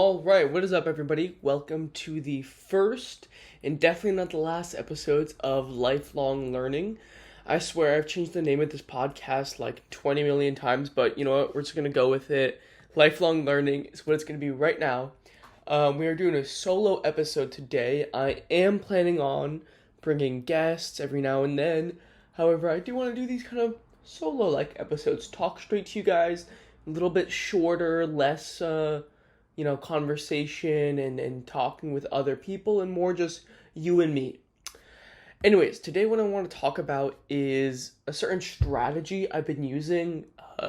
All right, what is up, everybody? Welcome to the first and definitely not the last episodes of Lifelong Learning. I swear I've changed the name of this podcast like 20 million times, but you know what? We're just going to go with it. Lifelong Learning is what it's going to be right now. We are doing a solo episode today. I am planning on bringing guests every now and then. However, I do want to do these kind of solo-like episodes. Talk straight to you guys. A little bit shorter, less conversation and talking with other people, and more just you and me. Anyways, today what I want to talk about is a certain strategy I've been using,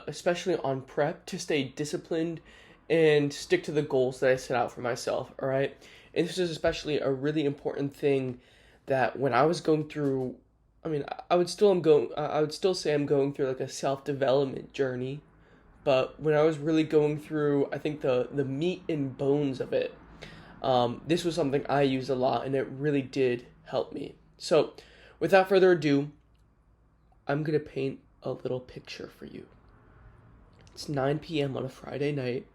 especially on prep, to stay disciplined and stick to the goals that I set out for myself, all right? And this is especially a really important thing that when I was going through, I would still say I'm going through like a self-development journey. But when I was really going through, I think the meat and bones of it, this was something I used a lot, and it really did help me. So, without further ado, I'm going to paint a little picture for you. It's 9 p.m. on a Friday night.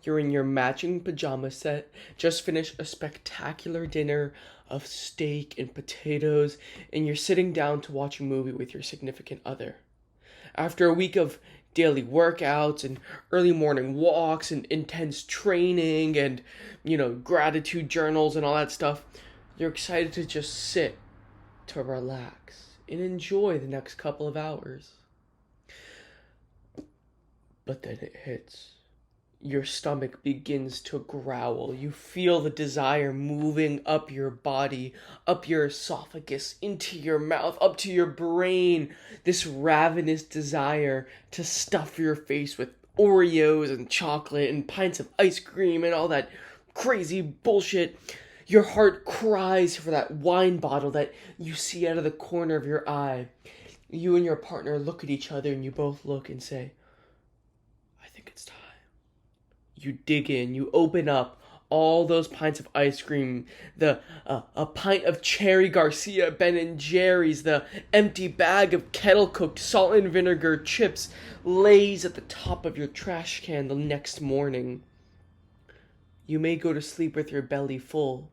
You're in your matching pajama set, just finished a spectacular dinner of steak and potatoes, and you're sitting down to watch a movie with your significant other. After a week of daily workouts and early morning walks and intense training and, gratitude journals and all that stuff, you're excited to just sit, to relax, and enjoy the next couple of hours. But then it hits. Your stomach begins to growl. You feel the desire moving up your body, up your esophagus, into your mouth, up to your brain. This ravenous desire to stuff your face with Oreos and chocolate and pints of ice cream and all that crazy bullshit. Your heart cries for that wine bottle that you see out of the corner of your eye. You and your partner look at each other and you both look and say, I think it's time. You dig in, you open up all those pints of ice cream, a pint of Cherry Garcia Ben & Jerry's, the empty bag of kettle-cooked salt and vinegar chips lays at the top of your trash can the next morning. You may go to sleep with your belly full,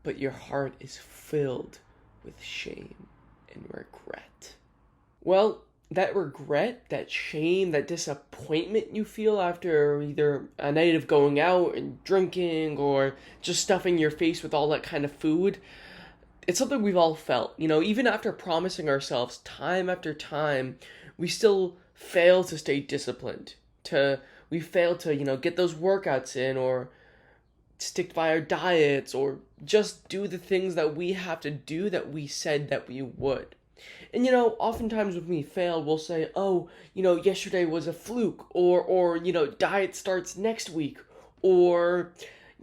but your heart is filled with shame and regret. Well, that regret, that shame, that disappointment you feel after either a night of going out and drinking or just stuffing your face with all that kind of food, it's something we've all felt. Even after promising ourselves time after time, we still fail to stay disciplined. We fail to, get those workouts in or stick by our diets or just do the things that we have to do that we said that we would. And, oftentimes when we fail, we'll say, yesterday was a fluke, or diet starts next week, or,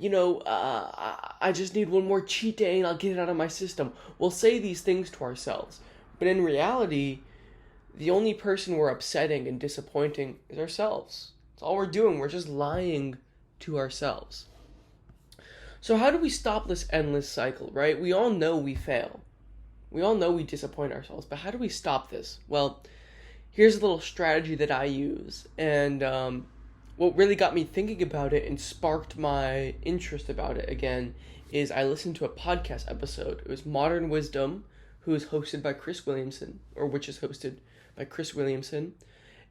I just need one more cheat day and I'll get it out of my system. We'll say these things to ourselves. But in reality, the only person we're upsetting and disappointing is ourselves. That's all we're doing. We're just lying to ourselves. So how do we stop this endless cycle, right? We all know we fail. We all know we disappoint ourselves, but how do we stop this? Well, here's a little strategy that I use, and what really got me thinking about it and sparked my interest about it again is I listened to a podcast episode. It was Modern Wisdom, who is hosted by Chris Williamson, which is hosted by Chris Williamson,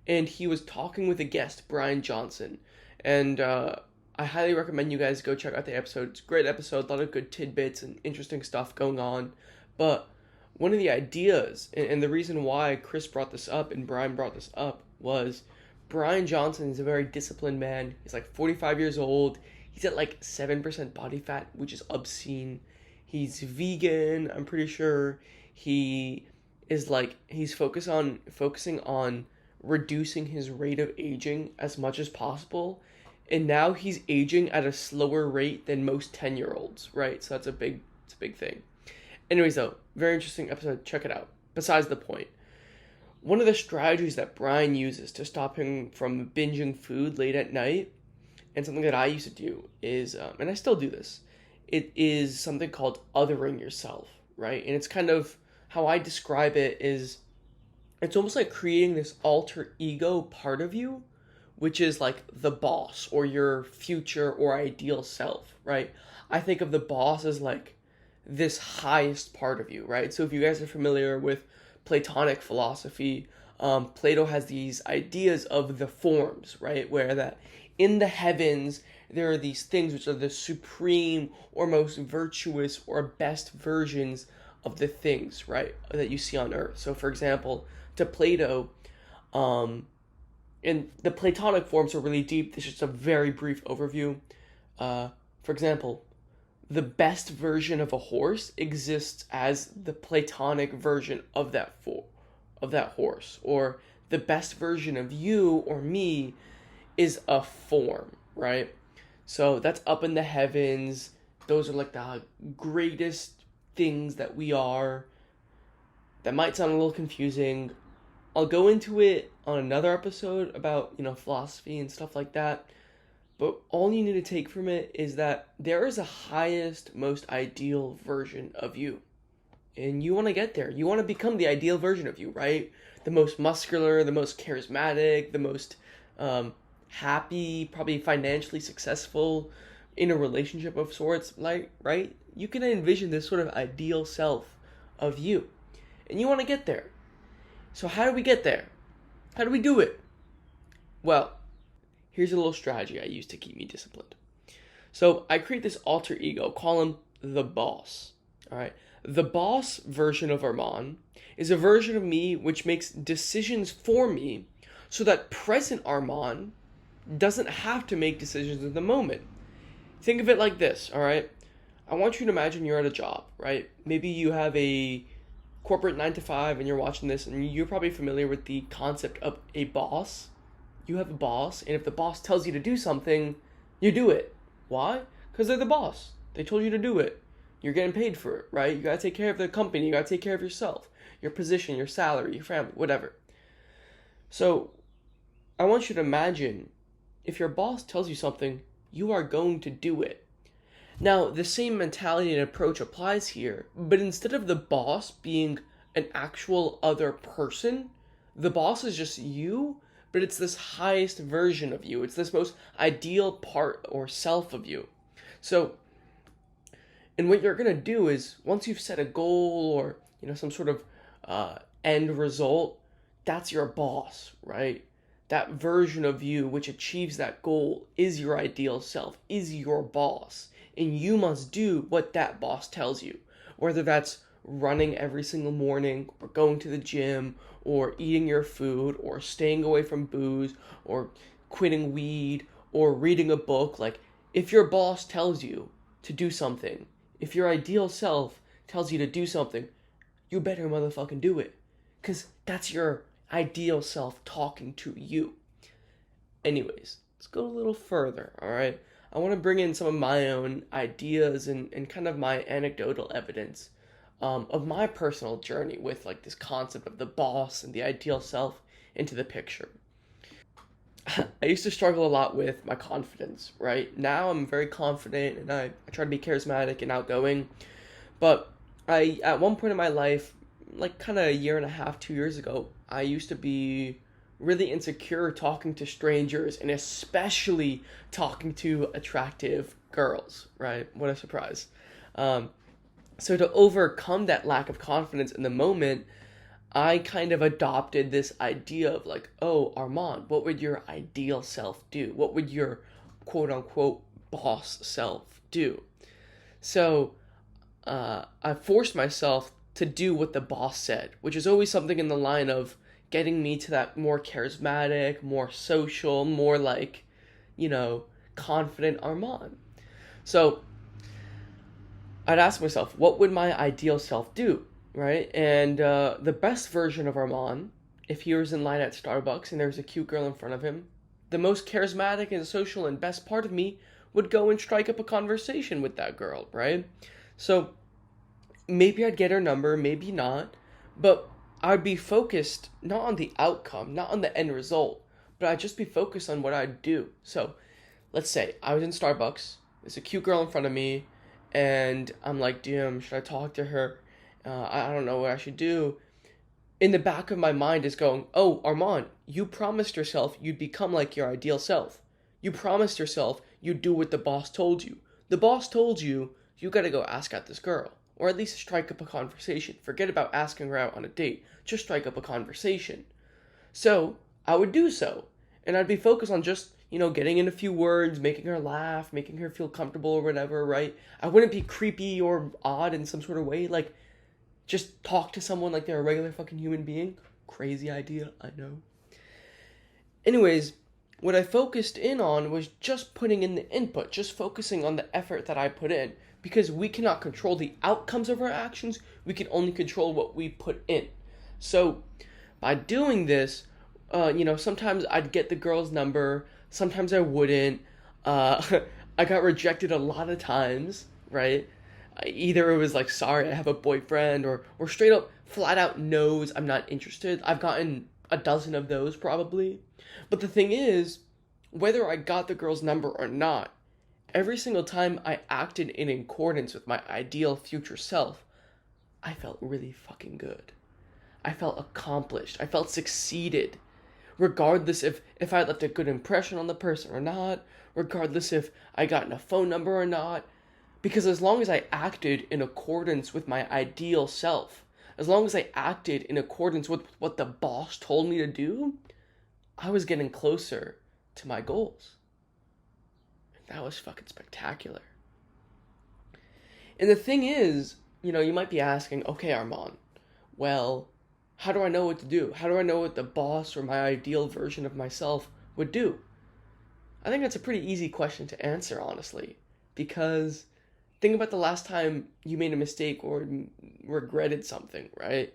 and he was talking with a guest, Brian Johnson, and I highly recommend you guys go check out the episode. It's a great episode, a lot of good tidbits and interesting stuff going on, but one of the ideas, and the reason why Chris brought this up and Brian brought this up, was Brian Johnson is a very disciplined man. He's like 45 years old. He's at like 7% body fat, which is obscene. He's vegan, I'm pretty sure. He is he's focusing on reducing his rate of aging as much as possible. And now he's aging at a slower rate than most 10-year-olds, right? So it's a big thing. Anyways, though, very interesting episode. Check it out. Besides the point, one of the strategies that Brian uses to stop him from binging food late at night, and something that I used to do is, and I still do this, it is something called othering yourself, right? And it's kind of, how I describe it is, it's almost like creating this alter ego part of you which is like the boss or your future or ideal self, right? I think of the boss as like this highest part of you, right? So if you guys are familiar with Platonic philosophy, Plato has these ideas of the forms, right? Where that in the heavens, there are these things which are the supreme or most virtuous or best versions of the things, right, that you see on earth. So, for example, to Plato, um, and the Platonic forms are really deep. This is just a very brief overview. For example, the best version of a horse exists as the Platonic version of that horse, or the best version of you or me is a form, right? So that's up in the heavens. Those are like the greatest things that we are. That might sound a little confusing. I'll go into it on another episode about, philosophy and stuff like that. But all you need to take from it is that there is a highest, most ideal version of you. And you want to get there. You want to become the ideal version of you, right? The most muscular, the most charismatic, the most happy, probably financially successful, in a relationship of sorts, like, right? You can envision this sort of ideal self of you. And you want to get there. So how do we get there? How do we do it? Well, here's a little strategy I use to keep me disciplined. So I create this alter ego, call him the boss. All right. The boss version of Armaan is a version of me which makes decisions for me so that present Armaan doesn't have to make decisions in the moment. Think of it like this, all right? I want you to imagine you're at a job, right? Maybe you have a corporate 9 to 5 and you're watching this and you're probably familiar with the concept of a boss. You have a boss, and if the boss tells you to do something, you do it. Why? Because they're the boss. They told you to do it. You're getting paid for it, right? You gotta take care of the company. You gotta take care of yourself, your position, your salary, your family, whatever. So I want you to imagine if your boss tells you something, you are going to do it. Now, the same mentality and approach applies here, but instead of the boss being an actual other person, the boss is just you, but it's this highest version of you. It's this most ideal part or self of you. So, and what you're going to do is, once you've set a goal or, some sort of end result, that's your boss, right? That version of you which achieves that goal is your ideal self, is your boss. And you must do what that boss tells you. Whether that's running every single morning, or going to the gym, or eating your food, or staying away from booze, or quitting weed, or reading a book. Like, if your boss tells you to do something, if your ideal self tells you to do something, you better motherfucking do it. Because that's your ideal self talking to you. Anyways, let's go a little further, alright? I want to bring in some of my own ideas and kind of my anecdotal evidence of my personal journey with like this concept of the boss and the ideal self into the picture. I used to struggle a lot with my confidence, right? Now I'm very confident and I try to be charismatic and outgoing. But at one point in my life, like kind of a year and a half, 2 years ago, I used to be really insecure talking to strangers and especially talking to attractive girls, right? What a surprise. So to overcome that lack of confidence in the moment, I kind of adopted this idea of like, oh, Armaan, what would your ideal self do? What would your quote unquote boss self do? So I forced myself to do what the boss said, which is always something in the line of getting me to that more charismatic, more social, more like, confident Armaan. So I'd ask myself, what would my ideal self do, right? And the best version of Armaan, if he was in line at Starbucks and there was a cute girl in front of him, the most charismatic and social and best part of me would go and strike up a conversation with that girl, right? So maybe I'd get her number, maybe not, but I'd be focused not on the outcome, not on the end result, but I'd just be focused on what I'd do. So let's say I was in Starbucks, there's a cute girl in front of me, and I'm like, damn, should I talk to her? I don't know what I should do. in the back of my mind is going, oh, Armaan, you promised yourself you'd become like your ideal self. You promised yourself you'd do what the boss told you. The boss told you you gotta go ask out this girl, or at least strike up a conversation. Forget about asking her out on a date, just strike up a conversation. So I would do so, and I'd be focused on just, getting in a few words, making her laugh, making her feel comfortable or whatever, right? I wouldn't be creepy or odd in some sort of way, like, just talk to someone like they're a regular fucking human being. Crazy idea, I know. Anyways, what I focused in on was just putting in the input, just focusing on the effort that I put in. Because we cannot control the outcomes of our actions, we can only control what we put in. So, by doing this, sometimes I'd get the girl's number, sometimes I wouldn't. I got rejected a lot of times, right? Either it was like, sorry, I have a boyfriend, or straight up, flat out no's, I'm not interested. I've gotten a dozen of those probably. But the thing is, whether I got the girl's number or not, every single time I acted in accordance with my ideal future self, I felt really fucking good. I felt accomplished. I felt succeeded. Regardless if I left a good impression on the person or not, regardless if I got a phone number or not, because as long as I acted in accordance with my ideal self, as long as I acted in accordance with what the boss told me to do, I was getting closer to my goals. That was fucking spectacular. And the thing is, you might be asking, okay, Armaan, well, how do I know what to do? How do I know what the boss or my ideal version of myself would do? I think that's a pretty easy question to answer, honestly, because think about the last time you made a mistake or regretted something, right?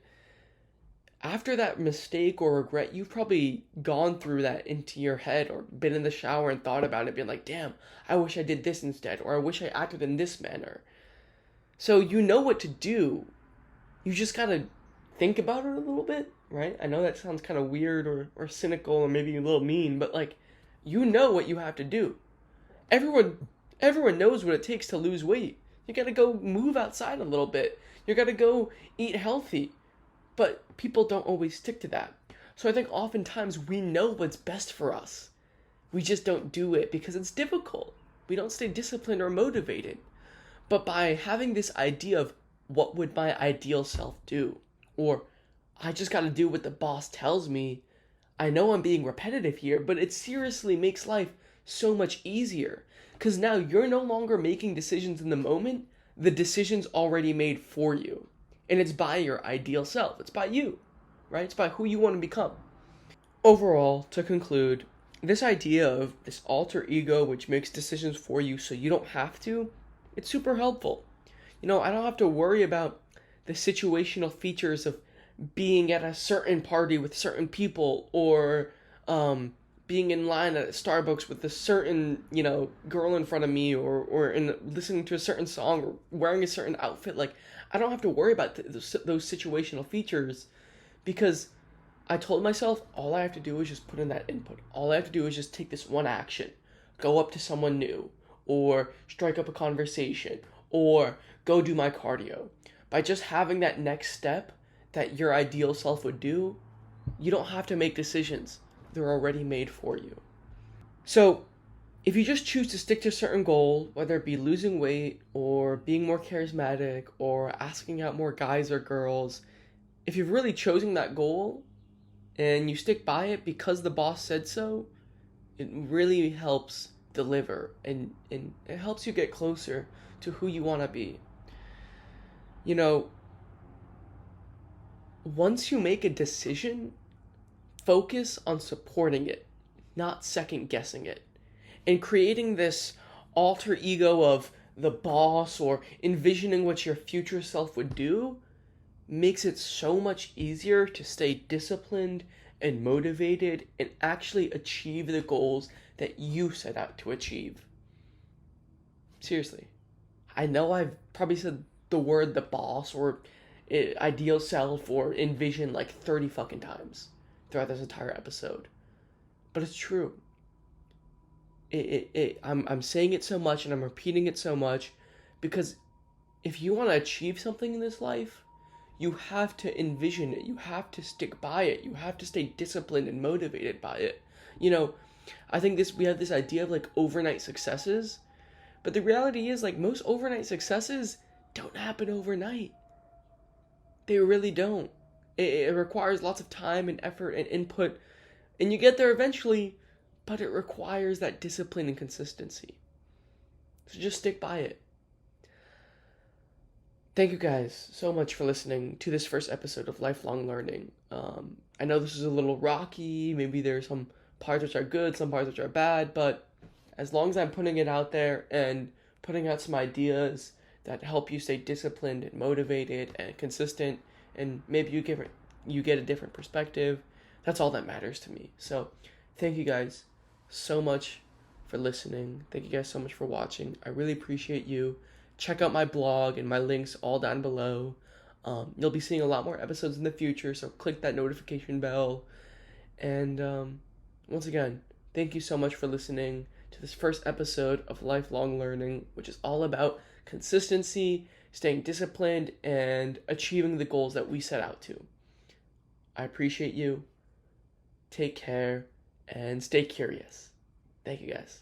After that mistake or regret, you've probably gone through that into your head or been in the shower and thought about it, being like, damn, I wish I did this instead, or I wish I acted in this manner. So you know what to do. You just gotta think about it a little bit, right? I know that sounds kind of weird or cynical or maybe a little mean, but like, you know what you have to do. Everyone knows what it takes to lose weight. You gotta go move outside a little bit. You gotta go eat healthy. But people don't always stick to that. So I think oftentimes we know what's best for us. We just don't do it because it's difficult. We don't stay disciplined or motivated. But by having this idea of what would my ideal self do, or I just gotta do what the boss tells me, I know I'm being repetitive here, but it seriously makes life so much easier. Because now you're no longer making decisions in the moment, the decision's already made for you. And it's by your ideal self. It's by you, right? It's by who you want to become. Overall, to conclude, this idea of this alter ego which makes decisions for you so you don't have to, it's super helpful. I don't have to worry about the situational features of being at a certain party with certain people, or being in line at Starbucks with a certain, girl in front of me, or listening to a certain song, or wearing a certain outfit. Like, I don't have to worry about those situational features, because I told myself all I have to do is just put in that input. All I have to do is just take this one action. Go up to someone new, or strike up a conversation, or go do my cardio. By just having that next step that your ideal self would do, you don't have to make decisions. They're already made for you. So, if you just choose to stick to a certain goal, whether it be losing weight, or being more charismatic, or asking out more guys or girls, if you've really chosen that goal, and you stick by it because the boss said so, it really helps deliver, and it helps you get closer to who you want to be. Once you make a decision, focus on supporting it, not second guessing it. And creating this alter ego of the boss, or envisioning what your future self would do, makes it so much easier to stay disciplined and motivated and actually achieve the goals that you set out to achieve. Seriously. I know I've probably said the word the boss or ideal self or envision like 30 fucking times throughout this entire episode. But it's true. I'm saying it so much and I'm repeating it so much because if you want to achieve something in this life, you have to envision it. You have to stick by it. You have to stay disciplined and motivated by it. You know, I think we have this idea of like overnight successes, but the reality is like most overnight successes don't happen overnight. They really don't. It requires lots of time and effort and input, and you get there eventually, but it requires that discipline and consistency. So just stick by it. Thank you guys so much for listening to this first episode of Lifelong Learning. I know this is a little rocky. Maybe there's some parts which are good, some parts which are bad, but as long as I'm putting it out there and putting out some ideas that help you stay disciplined and motivated and consistent, and maybe you get a different perspective, that's all that matters to me. So thank you guys so much for listening. Thank you guys so much for watching. I really appreciate you. Check out my blog and my links all down below. You'll be seeing a lot more episodes in the future, so click that notification bell. And once again, thank you so much for listening to this first episode of Lifelong Learning, which is all about consistency, staying disciplined, and achieving the goals that we set out to. I appreciate you. Take care and stay curious. Thank you guys.